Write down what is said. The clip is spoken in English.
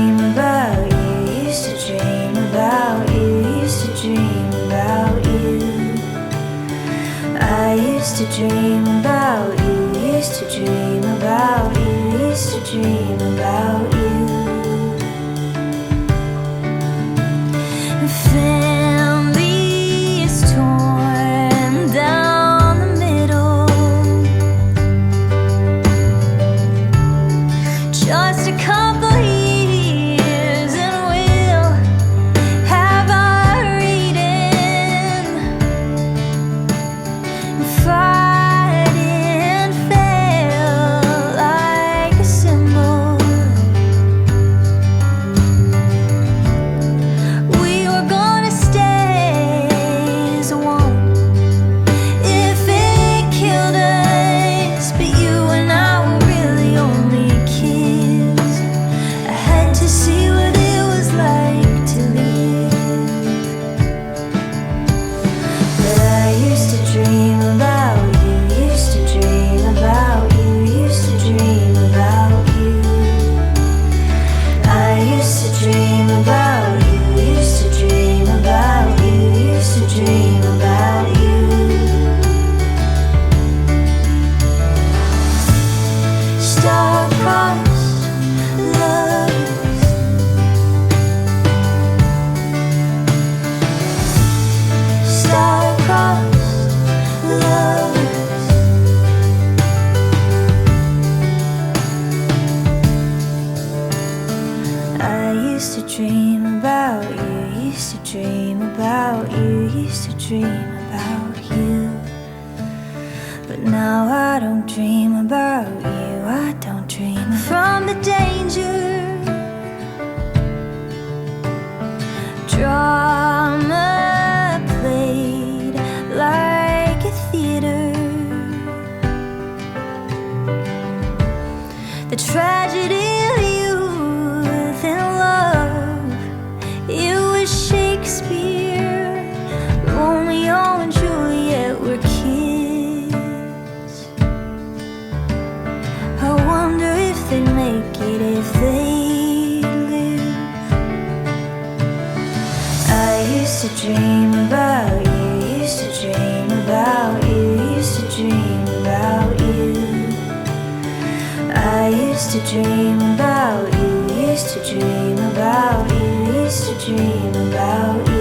dream about you, used to dream about you, used to dream about you. I used to dream about you, used to dream about you, used to dream about you. Family is torn down the middle. Just a couple years and we'll have our Eden. Fight and fail like a symbol. We were gonna stay as one if it killed us, but you and I were really only kids. I had to see what it was like to live. But I used to dream about you, used to dream about you, used to dream about you. I used to dream about you, used to dream about you, used to dream about you. Star-crossed lovers, star-crossed lovers. I used to dream about you, used to dream about you, used to dream about you. But now I don't dream about you, I don't dream from the danger. Drama played like a theater. The tragedy of youth and love, it was Shakespeare. Romeo and Juliet were kids. I wonder if they'd make it if they live. I used to dream about you, used to dream about you, used to dream about you. I used to dream about you, used to dream about you, used to dream about you.